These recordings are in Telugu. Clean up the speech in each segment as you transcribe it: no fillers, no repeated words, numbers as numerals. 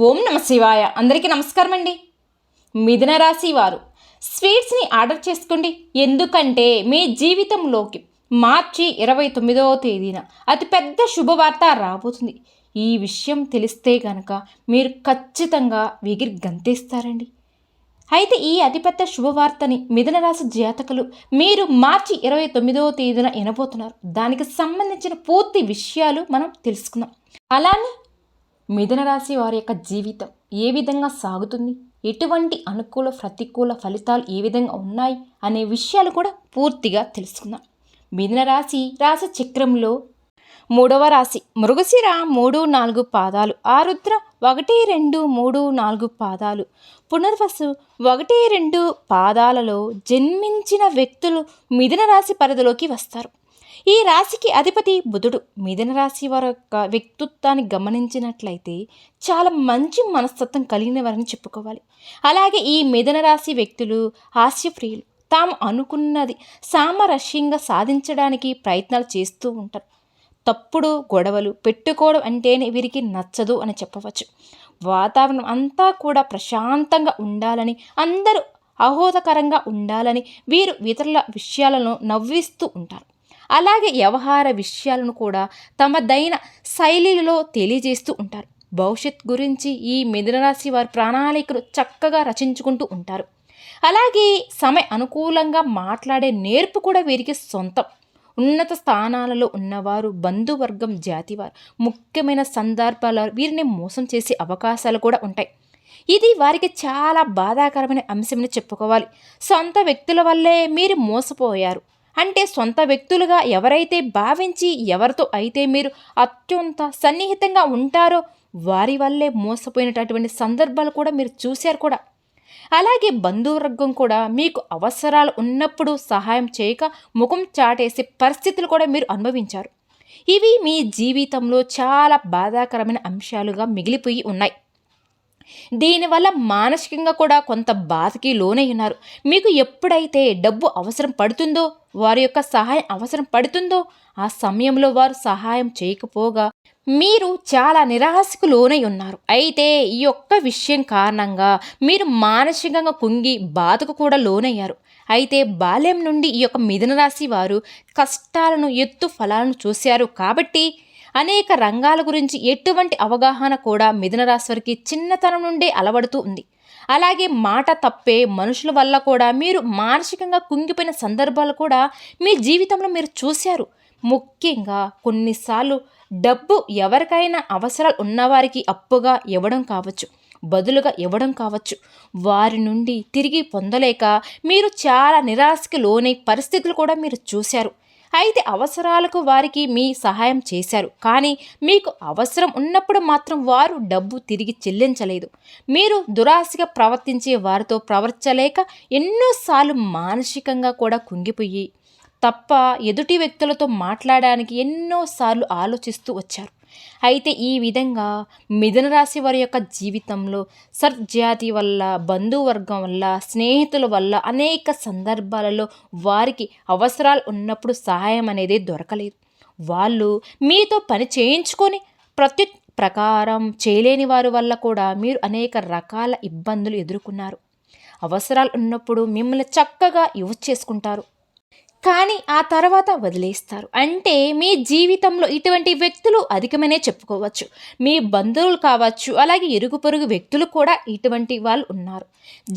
ఓం నమ శివాయ. అందరికీ నమస్కారం అండి. మిథున రాశి వారు స్వీట్స్ని ఆర్డర్ చేసుకోండి. ఎందుకంటే మీ జీవితంలోకి మార్చి 29వ తేదీన అతిపెద్ద శుభవార్త రాబోతుంది. ఈ విషయం తెలిస్తే కనుక మీరు ఖచ్చితంగా ఎగిరి గంతేస్తారండి. అయితే ఈ అతిపెద్ద శుభవార్తని మిథున రాశి జాతకులు మీరు మార్చి 29వ తేదీన వినబోతున్నారు. దానికి సంబంధించిన పూర్తి విషయాలు మనం తెలుసుకుందాం. అలానే మిథున రాశి వారి యొక్క జీవితం ఏ విధంగా సాగుతుంది, ఎటువంటి అనుకూల ప్రతికూల ఫలితాలు ఏ విధంగా ఉన్నాయి అనే విషయాలు కూడా పూర్తిగా తెలుసుకుందాం. మిథున రాశి రాశి చక్రంలో 3వ రాశి. మృగశిర 3-4 పాదాలు, ఆరుద్ర 1-2-3-4 పాదాలు, పునర్వసు 1-2 పాదాలలో జన్మించిన వ్యక్తులు మిథున రాశి పరిధిలోకి వస్తారు. ఈ రాశికి అధిపతి బుధుడు. మిథున రాశి వారి యొక్క వ్యక్తిత్వాన్ని గమనించినట్లయితే చాలా మంచి మనస్తత్వం కలిగిన వారని చెప్పుకోవాలి. అలాగే ఈ మిథున రాశి వ్యక్తులు హాస్యప్రియులు. తాము అనుకున్నది సామరస్యంగా సాధించడానికి ప్రయత్నాలు చేస్తూ ఉంటారు. తప్పుడు గొడవలు పెట్టుకోవడం అంటేనే వీరికి నచ్చదు అని చెప్పవచ్చు. వాతావరణం అంతా కూడా ప్రశాంతంగా ఉండాలని, అందరూ ఆహ్లాదకరంగా ఉండాలని వీరు ఇతరుల విషయాలను నవ్విస్తూ ఉంటారు. అలాగే వ్యవహార విషయాలను కూడా తమదైన శైలిలో తెలియజేస్తూ ఉంటారు. భవిష్యత్ గురించి ఈ మిథున రాశి వారి ప్రణాళికలు చక్కగా రచించుకుంటూ ఉంటారు. అలాగే సమయ అనుకూలంగా మాట్లాడే నేర్పు కూడా వీరికి సొంతం. ఉన్నత స్థానాలలో ఉన్నవారు, బంధువర్గం, జాతివారు ముఖ్యమైన సందర్భాల్లో వీరిని మోసం చేసే అవకాశాలు కూడా ఉంటాయి. ఇది వారికి చాలా బాధాకరమైన అంశమని చెప్పుకోవాలి. సొంత వ్యక్తుల వల్లే మీరు మోసపోయారు అంటే సొంత వ్యక్తులుగా ఎవరైతే భావించి ఎవరితో అయితే మీరు అత్యంత సన్నిహితంగా ఉంటారో వారి వల్లే మోసపోయినటువంటి సందర్భాలు కూడా మీరు చూశారు కూడా. అలాగే బంధువర్గం కూడా మీకు అవసరాలు ఉన్నప్పుడు సహాయం చేయక ముఖం చాటేసే పరిస్థితులు కూడా మీరు అనుభవించారు. ఇవి మీ జీవితంలో చాలా బాధాకరమైన అంశాలుగా మిగిలిపోయి ఉన్నాయి. దీనివల్ల మానసికంగా కూడా కొంత బాధకి లోనై ఉన్నారు. మీకు ఎప్పుడైతే డబ్బు అవసరం పడుతుందో, వారి యొక్క సహాయం అవసరం పడుతుందో ఆ సమయంలో వారు సహాయం చేయకపోగా మీరు చాలా నిరాశకు లోనై ఉన్నారు. అయితే ఈ ఒక్క విషయం కారణంగా మీరు మానసికంగా కుంగి బాధకు కూడా లోనయ్యారు. అయితే బాల్యం నుండి ఈ యొక్క మిథున రాశి వారు కష్టాలను ఎత్తు ఫలాలను చూశారు కాబట్టి అనేక రంగాల గురించి ఎటువంటి అవగాహన కూడా మిథున రాశి వారికి చిన్నతనం నుండే అలవడుతూ ఉంది. అలాగే మాట తప్పే మనుషుల వల్ల కూడా మీరు మానసికంగా కుంగిపోయిన సందర్భాలు కూడా మీ జీవితంలో మీరు చూశారు. ముఖ్యంగా కొన్నిసార్లు డబ్బు ఎవరికైనా అవసరాలు ఉన్నవారికి అప్పుగా ఇవ్వడం కావచ్చు, బదులుగా ఇవ్వడం కావచ్చు, వారి నుండి తిరిగి పొందలేక మీరు చాలా నిరాశకి లోనై పరిస్థితులు కూడా మీరు చూశారు. అయితే అవసరాలకు వారికి మీ సహాయం చేశారు, కానీ మీకు అవసరం ఉన్నప్పుడు మాత్రం వారు డబ్బు తిరిగి చెల్లించలేదు. మీరు దురాశగా ప్రవర్తించే వారితో ప్రవర్తించలేక ఎన్నోసార్లు మానసికంగా కూడా కుంగిపోయి తప్ప ఎదుటి వ్యక్తులతో మాట్లాడడానికి ఎన్నోసార్లు ఆలోచిస్తూ వచ్చారు. అయితే ఈ విధంగా మిథున రాశి వారి యొక్క జీవితంలో సర్జాతి వల్ల, బంధువర్గం వల్ల, స్నేహితుల వల్ల అనేక సందర్భాలలో వారికి అవసరాలు ఉన్నప్పుడు సహాయం అనేది దొరకలేదు. వాళ్ళు మీతో పని చేయించుకొని ప్రకారం చేయలేని వారి వల్ల కూడా మీరు అనేక రకాల ఇబ్బందులు ఎదుర్కొన్నారు. అవసరాలు ఉన్నప్పుడు మిమ్మల్ని చక్కగా యూజ్ చేసుకుంటారు, కానీ ఆ తర్వాత వదిలేస్తారు. అంటే మీ జీవితంలో ఇటువంటి వ్యక్తులు అధికమనే చెప్పుకోవచ్చు. మీ బంధువులు కావచ్చు, అలాగే ఇరుగు పొరుగు వ్యక్తులు కూడా ఇటువంటి వాళ్ళు ఉన్నారు.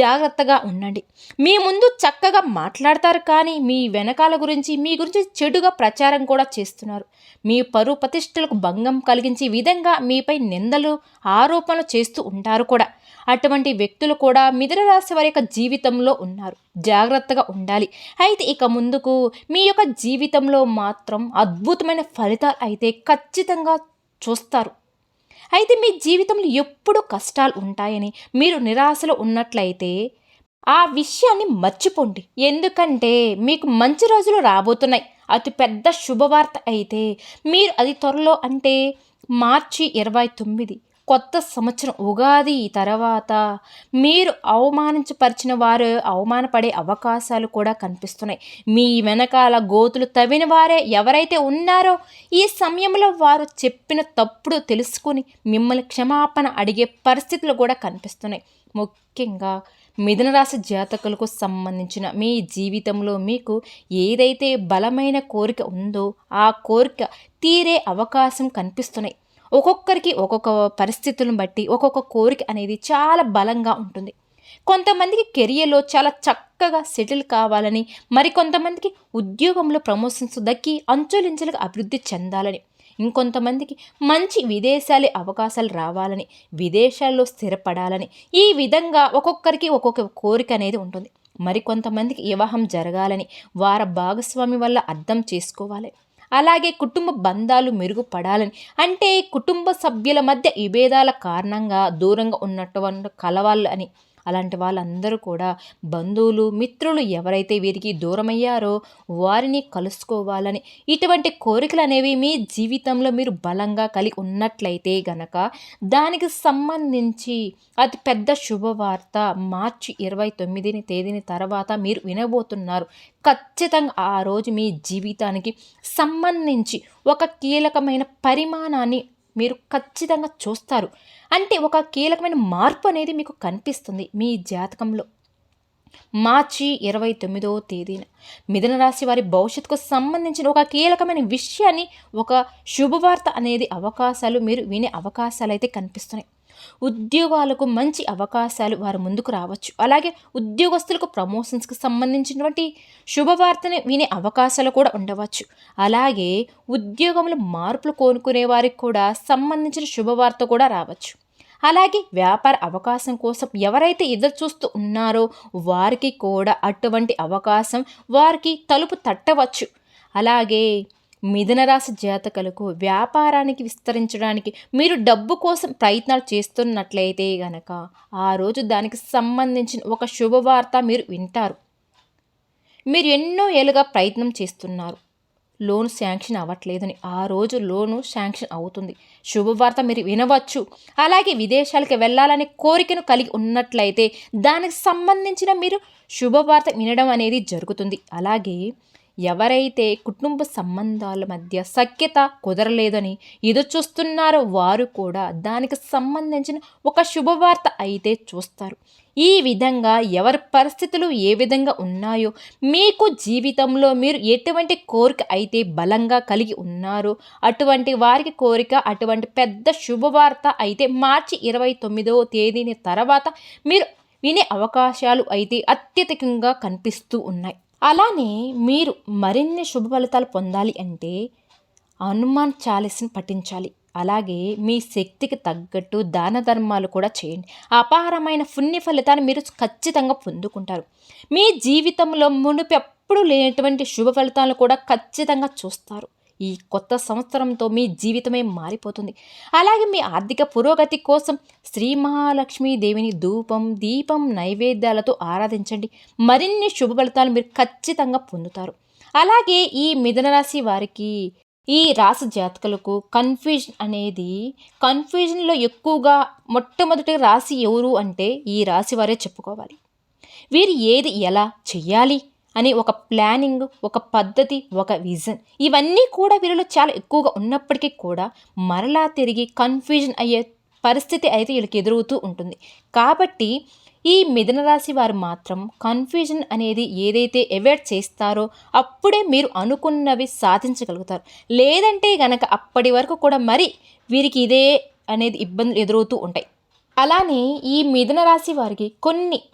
జాగ్రత్తగా ఉండండి. మీ ముందు చక్కగా మాట్లాడతారు, కానీ మీ వెనకాల గురించి మీ గురించి చెడుగా ప్రచారం కూడా చేస్తున్నారు. మీ పరువు ప్రతిష్టలకు భంగం కలిగించే విధంగా మీపై నిందలు, ఆరోపణలు చేస్తూ ఉంటారు కూడా. అటువంటి వ్యక్తులు కూడా మిథున రాశి వారి యొక్క జీవితంలో ఉన్నారు. జాగ్రత్తగా ఉండాలి. అయితే ఇక ముందుకు మీ యొక్క జీవితంలో మాత్రం అద్భుతమైన ఫలితాలు అయితే ఖచ్చితంగా చూస్తారు. అయితే మీ జీవితంలో ఎప్పుడు కష్టాలు ఉంటాయని మీరు నిరాశలో ఉన్నట్లయితే ఆ విషయాన్ని మర్చిపోండి. ఎందుకంటే మీకు మంచి రోజులు రాబోతున్నాయి. అతి పెద్ద శుభవార్త అయితే మీరు అది త్వరలో అంటే మార్చి 29 కొత్త సంవత్సరం ఉగాది తర్వాత మీరు అవమానించపరిచిన వారు అవమానపడే అవకాశాలు కూడా కనిపిస్తున్నాయి. మీ వెనకాల గోతులు తవ్విన వారే ఎవరైతే ఉన్నారో ఈ సమయంలో వారు చెప్పిన తప్పుడు తెలుసుకుని మిమ్మల్ని క్షమాపణ అడిగే పరిస్థితులు కూడా కనిపిస్తున్నాయి. ముఖ్యంగా మిథున రాశి జాతకులకు సంబంధించిన మీ జీవితంలో మీకు ఏదైతే బలమైన కోరిక ఉందో ఆ కోరిక తీరే అవకాశం కనిపిస్తున్నాయి. ఒక్కొక్కరికి ఒక్కొక్క పరిస్థితులను బట్టి ఒక్కొక్క కోరిక అనేది చాలా బలంగా ఉంటుంది. కొంతమందికి కెరియర్లో చాలా చక్కగా సెటిల్ కావాలని, మరికొంతమందికి ఉద్యోగంలో ప్రమోషన్స్ దక్కి అంచులించులుగా అభివృద్ధి చెందాలని, ఇంకొంతమందికి మంచి విదేశాల అవకాశాలు రావాలని, విదేశాల్లో స్థిరపడాలని, ఈ విధంగా ఒక్కొక్కరికి ఒక్కొక్క కోరిక అనేది ఉంటుంది. మరికొంతమందికి వివాహం జరగాలని, వారి భాగస్వామి వల్ల అర్థం చేసుకోవాలి, అలాగే కుటుంబ బంధాలు మెరుగుపడాలని, అంటే కుటుంబ సభ్యుల మధ్య విభేదాల కారణంగా దూరంగా ఉన్నటువంటి కలవాలి అని, అలాంటి వాళ్ళందరూ కూడా బంధువులు మిత్రులు ఎవరైతే వీరికి దూరమయ్యారో వారిని కలుసుకోవాలని, ఇటువంటి కోరికలు అనేవి మీ జీవితంలో మీరు బలంగా కలిగి ఉన్నట్లయితే గనక దానికి సంబంధించి అతి పెద్ద శుభవార్త మార్చి 29 తేదీని తర్వాత మీరు వినబోతున్నారు. ఖచ్చితంగా ఆ రోజు మీ జీవితానికి సంబంధించి ఒక కీలకమైన పరిమాణాన్ని మీరు ఖచ్చితంగా చూస్తారు. అంటే ఒక కీలకమైన మార్పు అనేది మీకు కనిపిస్తుంది మీ జాతకంలో. మార్చి 29వ తేదీన మిథున రాశి వారి భవిష్యత్తుకు సంబంధించిన ఒక కీలకమైన విషయాన్ని, ఒక శుభవార్త అనేది అవకాశాలు మీరు వినే అవకాశాలు అయితే కనిపిస్తున్నాయి. ఉద్యోగాలకు మంచి అవకాశాలు వారి ముందుకు రావచ్చు. అలాగే ఉద్యోగస్తులకు ప్రమోషన్స్కి సంబంధించినటువంటి శుభవార్తని వినే అవకాశాలు కూడా ఉండవచ్చు. అలాగే ఉద్యోగంలో మార్పులు కోరుకునే వారికి కూడా సంబంధించిన శుభవార్త కూడా రావచ్చు. అలాగే వ్యాపార అవకాశం కోసం ఎవరైతే ఎదురు చూస్తూ ఉన్నారో వారికి కూడా అటువంటి అవకాశం వారికి తలుపు తట్టవచ్చు. అలాగే మిథున రాశి జాతకులకు వ్యాపారానికి విస్తరించడానికి మీరు డబ్బు కోసం ప్రయత్నాలు చేస్తున్నట్లయితే గనక ఆ రోజు దానికి సంబంధించిన ఒక శుభవార్త మీరు వింటారు. మీరు ఎన్నో ఏళ్ళుగా ప్రయత్నం చేస్తున్నారు, లోన్ శాంక్షన్ అవ్వట్లేదని, ఆ రోజు లోను శాంక్షన్ అవుతుంది. శుభవార్త మీరు వినవచ్చు. అలాగే విదేశాలకు వెళ్ళాలనే కోరికను కలిగి ఉన్నట్లయితే దానికి సంబంధించిన మీరు శుభవార్త వినడం అనేది జరుగుతుంది. అలాగే ఎవరైతే కుటుంబ సంబంధాల మధ్య సఖ్యత కుదరలేదని ఎదురు చూస్తున్నారో వారు కూడా దానికి సంబంధించిన ఒక శుభవార్త అయితే చూస్తారు. ఈ విధంగా ఎవరి పరిస్థితులు ఏ విధంగా ఉన్నాయో, మీకు జీవితంలో మీరు ఎటువంటి కోరిక అయితే బలంగా కలిగి ఉన్నారో అటువంటి వారికి కోరిక, అటువంటి పెద్ద శుభవార్త అయితే మార్చి 29వ తేదీని తర్వాత మీరు వినే అవకాశాలు అయితే అత్యధికంగా కనిపిస్తూ ఉన్నాయి. అలానే మీరు మరిన్ని శుభ ఫలితాలు పొందాలి అంటే హనుమాన్ చాలీసాను పఠించాలి. అలాగే మీ శక్తికి తగ్గట్టు దాన ధర్మాలు కూడా చేయండి. అపారమైన పుణ్య ఫలితాన్ని మీరు ఖచ్చితంగా పొందుకుంటారు. మీ జీవితంలో మునుపెప్పుడు లేనటువంటి శుభ ఫలితాలను కూడా ఖచ్చితంగా చూస్తారు. ఈ కొత్త సంవత్సరంతో మీ జీవితమే మారిపోతుంది. అలాగే మీ ఆర్థిక పురోగతి కోసం శ్రీ మహాలక్ష్మీ దేవిని ధూపం, దీపం, నైవేద్యాలతో ఆరాధించండి. మరిన్ని శుభ ఫలితాలు మీరు ఖచ్చితంగా పొందుతారు. అలాగే ఈ మిథున రాశి వారికి, ఈ రాశి జాతకులకు కన్ఫ్యూజన్లో ఎక్కువగా మొట్టమొదటి రాశి ఎవరు అంటే ఈ రాశి వారే చెప్పుకోవాలి. వీరు ఏది ఎలా చెయ్యాలి అని ఒక ప్లానింగ్, ఒక పద్ధతి, ఒక విజన్ ఇవన్నీ కూడా వీరిలో చాలా ఎక్కువగా ఉన్నప్పటికీ కూడా మరలా తిరిగి కన్ఫ్యూజన్ అయ్యే పరిస్థితి అయితే వీళ్ళకి ఎదురవుతూ ఉంటుంది. కాబట్టి ఈ మిథున రాశి వారు మాత్రం కన్ఫ్యూజన్ అనేది ఏదైతే అవాయిడ్ చేస్తారో అప్పుడే మీరు అనుకున్నవి సాధించగలుగుతారు. లేదంటే గనక అప్పటి వరకు కూడా మరి వీరికి ఇదే అనేది ఇబ్బందులు ఎదురవుతూ ఉంటాయి. అలానే ఈ మిథున రాశి వారికి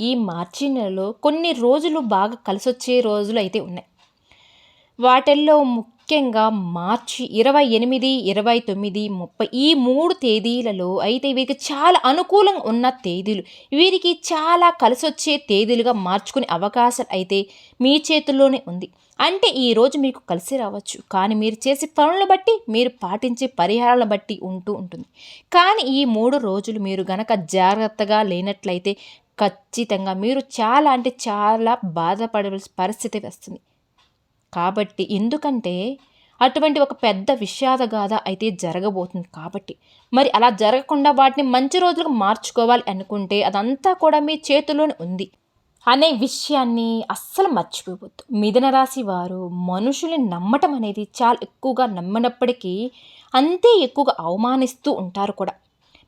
ఈ మార్చి నెలలో కొన్ని రోజులు బాగా కలిసొచ్చే రోజులు అయితే ఉన్నాయి. వాటిల్లో ముఖ్యంగా మార్చి 28, 29, 30 ఈ 3 తేదీలలో అయితే వీరికి చాలా అనుకూలంగా ఉన్న తేదీలు, వీరికి చాలా కలిసొచ్చే తేదీలుగా మార్చుకునే అవకాశం అయితే మీ చేతుల్లోనే ఉంది. అంటే ఈరోజు మీకు కలిసి రావచ్చు, కానీ మీరు చేసే పనులను బట్టి, మీరు పాటించే పరిహారాలను బట్టి ఉంటుంది. కానీ ఈ 3 రోజులు మీరు గనక జాగ్రత్తగా లేనట్లయితే ఖచ్చితంగా మీరు చాలా అంటే చాలా బాధపడవలసిన పరిస్థితి వస్తుంది. కాబట్టి ఎందుకంటే అటువంటి ఒక పెద్ద విషాదగాథ అయితే జరగబోతుంది. కాబట్టి మరి అలా జరగకుండా వాటిని మంచి రోజులకు మార్చుకోవాలి అనుకుంటే అదంతా కూడా మీ చేతుల్లోనే ఉంది అనే విషయాన్ని అస్సలు మర్చిపోవద్దు. మిథున రాశి వారు మనుషుల్ని నమ్మటం అనేది చాలా ఎక్కువగా నమ్మినప్పటికీ అంతే ఎక్కువగా అవమానిస్తూ ఉంటారు కూడా.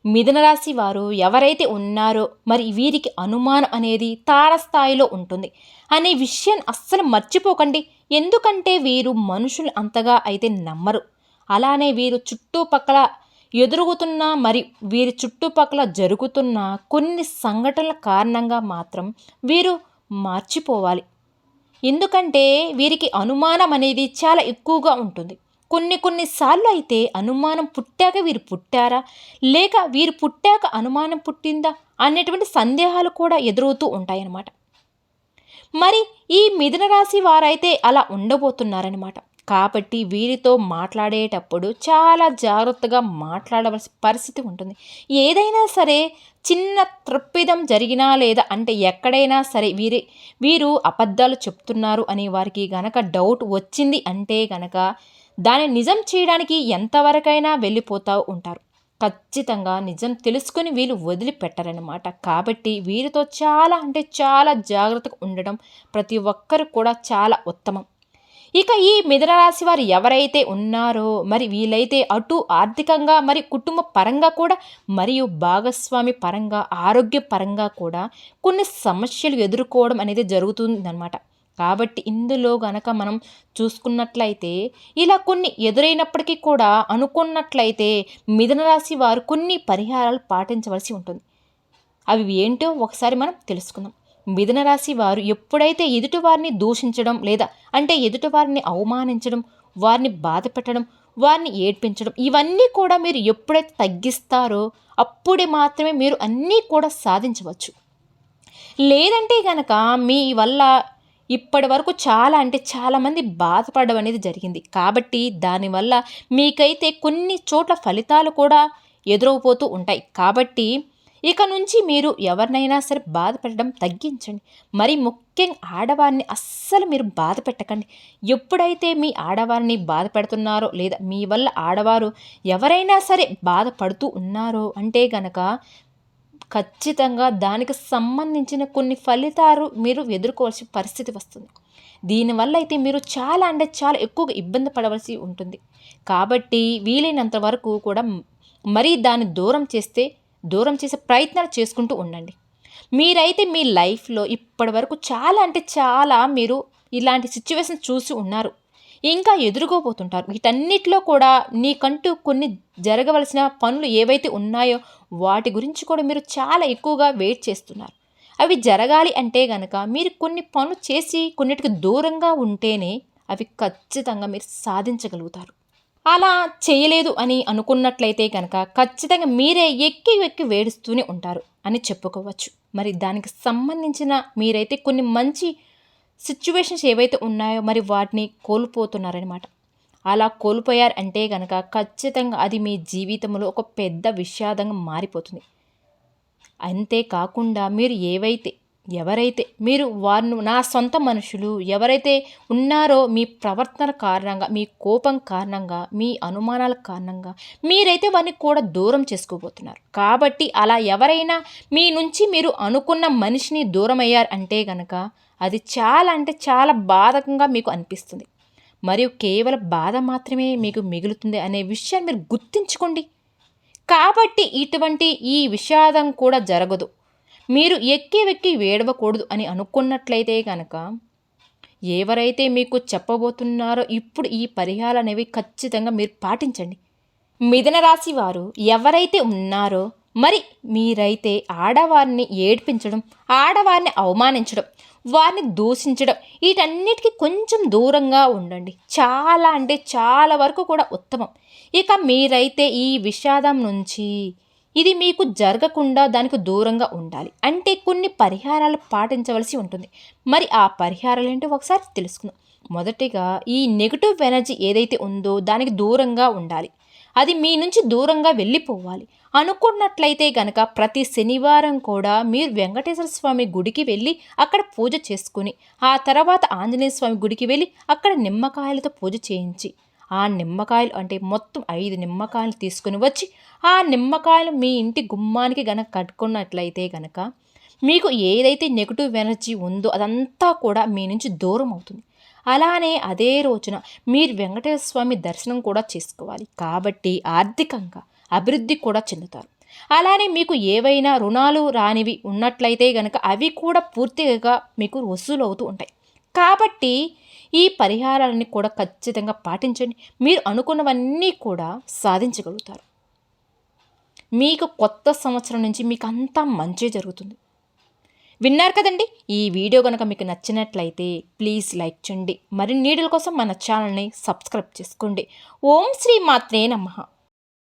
మిథున రాశి వారు ఎవరైతే ఉన్నారో మరి వీరికి అనుమానం అనేది తారస్థాయిలో ఉంటుంది అనే విషయాన్ని అస్సలు మర్చిపోకండి. ఎందుకంటే వీరు మనుషులు అంతగా అయితే నమ్మరు. అలానే వీరు చుట్టుపక్కల ఎదురుగుతున్న మరి వీరి చుట్టుపక్కల జరుగుతున్న కొన్ని సంఘటనల కారణంగా మాత్రం వీరు మార్చిపోవాలి. ఎందుకంటే వీరికి అనుమానం అనేది చాలా ఎక్కువగా ఉంటుంది. కొన్నిసార్లు అయితే అనుమానం పుట్టాక వీరు పుట్టారా, లేక వీరు పుట్టాక అనుమానం పుట్టిందా అనేటువంటి సందేహాలు కూడా ఎదురవుతూ ఉంటాయన్నమాట. మరి ఈ మిథున రాశి వారైతే అలా ఉండబోతున్నారనమాట. కాబట్టి వీరితో మాట్లాడేటప్పుడు చాలా జాగ్రత్తగా మాట్లాడవలసిన పరిస్థితి ఉంటుంది. ఏదైనా సరే చిన్న తప్పిదం జరిగినా లేదా అంటే ఎక్కడైనా సరే వీరు అబద్ధాలు చెప్తున్నారు అని వారికి గనక డౌట్ వచ్చింది అంటే గనక దాన్ని నిజం చేయడానికి ఎంతవరకైనా వెళ్ళిపోతూ ఉంటారు. ఖచ్చితంగా నిజం తెలుసుకుని వీళ్ళు వదిలిపెట్టరనమాట. కాబట్టి వీరితో చాలా అంటే చాలా జాగ్రత్తగా ఉండడం ప్రతి ఒక్కరు కూడా చాలా ఉత్తమం. ఇక ఈ మిథున రాశి వారు ఎవరైతే ఉన్నారో మరి వీళ్ళైతే అటు ఆర్థికంగా మరి కుటుంబ పరంగా కూడా మరియు భాగస్వామి పరంగా ఆరోగ్య పరంగా కూడా కొన్ని సమస్యలు ఎదుర్కోవడం అనేది జరుగుతుందన్నమాట. కాబట్టి ఇందులో గనక మనం చూసుకున్నట్లయితే ఇలా కొన్ని ఎదురైనప్పటికీ కూడా అనుకున్నట్లయితే మిథున రాశి వారు కొన్ని పరిహారాలు పాటించవలసి ఉంటుంది. అవి ఏంటో ఒకసారి మనం తెలుసుకుందాం. మిథున రాశి వారు ఎప్పుడైతే ఎదుటివారిని దూషించడం లేదా అంటే ఎదుటివారిని అవమానించడం, వారిని బాధ పెట్టడం, వారిని ఏడ్పించడం ఇవన్నీ కూడా మీరు ఎప్పుడైతే తగ్గిస్తారో అప్పుడే మాత్రమే మీరు అన్నీ కూడా సాధించవచ్చు. లేదంటే కనుక మీ వల్ల ఇప్పటి వరకు చాలా అంటే చాలామంది బాధపడడం అనేది జరిగింది. కాబట్టి దానివల్ల మీకైతే కొన్ని చోట్ల ఫలితాలు కూడా ఎదురవుపోతూ ఉంటాయి. కాబట్టి ఇక నుంచి మీరు ఎవరినైనా సరే బాధ పెట్టడం తగ్గించండి. మరి ముఖ్యంగా ఆడవారిని అస్సలు మీరు బాధ పెట్టకండి. ఎప్పుడైతే మీ ఆడవారిని బాధ పెడుతున్నారో లేదా మీ వల్ల ఆడవారు ఎవరైనా సరే బాధపడుతూ ఉన్నారో అంటే గనక ఖచ్చితంగా దానికి సంబంధించిన కొన్ని ఫలితాలు మీరు ఎదుర్కోవాల్సిన పరిస్థితి వస్తుంది. దీనివల్ల అయితే మీరు చాలా అంటే చాలా ఎక్కువగా ఇబ్బంది పడవలసి ఉంటుంది. కాబట్టి వీలైనంత వరకు కూడా మరీ దాన్ని దూరం చేసే ప్రయత్నాలు చేసుకుంటూ ఉండండి. మీరైతే మీ లైఫ్లో ఇప్పటి వరకు చాలా అంటే చాలా మీరు ఇలాంటి సిచ్యువేషన్ చూసి ఉన్నారు, ఇంకా ఎదుర్కోబోతుంటారు. వీటన్నిటిలో కూడా నీకంటూ కొన్ని జరగవలసిన పనులు ఏవైతే ఉన్నాయో వాటి గురించి కూడా మీరు చాలా ఎక్కువగా వెయిట్ చేస్తున్నారు. అవి జరగాలి అంటే గనక మీరు కొన్ని పనులు చేసి కొన్నిటికి దూరంగా ఉంటేనే అవి ఖచ్చితంగా మీరు సాధించగలుగుతారు. అలా చేయలేదు అని అనుకున్నట్లయితే కనుక ఖచ్చితంగా మీరే ఎక్కి వేడుస్తూనే ఉంటారు అని చెప్పుకోవచ్చు. మరి దానికి సంబంధించిన మీరైతే కొన్ని మంచి సిచ్యువేషన్స్ ఏవైతే ఉన్నాయో మరి వాటిని కోల్పోతున్నారనమాట. అలా కోల్పోయారు అంటే కనుక ఖచ్చితంగా అది మీ జీవితంలో ఒక పెద్ద విషాదంగా మారిపోతుంది. అంతేకాకుండా మీరు ఎవరైతే మీరు వారిని నా సొంత మనుషులు ఎవరైతే ఉన్నారో మీ ప్రవర్తన కారణంగా, మీ కోపం కారణంగా, మీ అనుమానాల కారణంగా మీరైతే వారిని కూడా దూరం చేసుకోబోతున్నారు. కాబట్టి అలా ఎవరైనా మీ నుంచి మీరు అనుకున్న మనిషిని దూరం అయ్యారు అంటే కనుక అది చాలా అంటే చాలా బాధకంగా మీకు అనిపిస్తుంది. మరియు కేవలం బాధ మాత్రమే మీకు మిగులుతుంది అనే విషయాన్ని మీరు గుర్తుంచుకోండి. కాబట్టి ఇటువంటి ఈ విషాదం కూడా జరగదు. మీరు ఎక్కి వేడవకూడదు అని అనుకున్నట్లయితే కనుక ఎవరైతే మీకు చెప్పబోతున్నారో ఇప్పుడు ఈ పరిహారాలు అనేవి ఖచ్చితంగా మీరు పాటించండి. మిథున రాశి వారు ఎవరైతే ఉన్నారో మరి మీరైతే ఆడవారిని ఏడ్పించడం, ఆడవారిని అవమానించడం, వారిని దూషించడం వీటన్నిటికీ కొంచెం దూరంగా ఉండండి. చాలా అంటే చాలా వరకు కూడా ఉత్తమం. ఇక మీరైతే ఈ విషాదం నుంచి ఇది మీకు జరగకుండా దానికి దూరంగా ఉండాలి అంటే కొన్ని పరిహారాలు పాటించవలసి ఉంటుంది. మరి ఆ పరిహారాలు ఏంటో ఒకసారి తెలుసుకుందాం. మొదటిగా ఈ నెగిటివ్ ఎనర్జీ ఏదైతే ఉందో దానికి దూరంగా ఉండాలి. అది మీ నుంచి దూరంగా వెళ్ళిపోవాలి అనుకున్నట్లయితే గనక ప్రతి శనివారం కూడా మీరు వెంకటేశ్వర స్వామి గుడికి వెళ్ళి అక్కడ పూజ చేసుకుని ఆ తర్వాత ఆంజనేయ స్వామి గుడికి వెళ్ళి అక్కడ నిమ్మకాయలతో పూజ చేయించి ఆ నిమ్మకాయలు అంటే మొత్తం 5 నిమ్మకాయలు తీసుకుని వచ్చి ఆ నిమ్మకాయలు మీ ఇంటి గుమ్మానికి గనక కట్టుకున్నట్లయితే గనక మీకు ఏదైతే నెగటివ్ ఎనర్జీ ఉందో అదంతా కూడా మీ నుంచి దూరం అవుతుంది. అలానే అదే రోజున మీరు వెంకటేశ్వర స్వామి దర్శనం కూడా చేసుకోవాలి. కాబట్టి ఆర్థికంగా అభివృద్ధి కూడా చెందుతారు. అలానే మీకు ఏవైనా రుణాలు రానివి ఉన్నట్లయితే గనక అవి కూడా పూర్తిగా మీకు వసూలు అవుతూ ఉంటాయి. కాబట్టి ఈ పరిహారాలన్నీ కూడా ఖచ్చితంగా పాటించండి. మీరు అనుకున్నవన్నీ కూడా సాధించగలుగుతారు. మీకు కొత్త సంవత్సరం నుంచి మీకు అంతా మంచి జరుగుతుంది. విన్నారు కదండి. ఈ వీడియో కనుక మీకు నచ్చినట్లయితే ప్లీజ్ లైక్ చేయండి. మరిన్ని వీడియోల కోసం మన ఛానల్ని సబ్స్క్రైబ్ చేసుకోండి. ఓం శ్రీ మాత్రే నమః.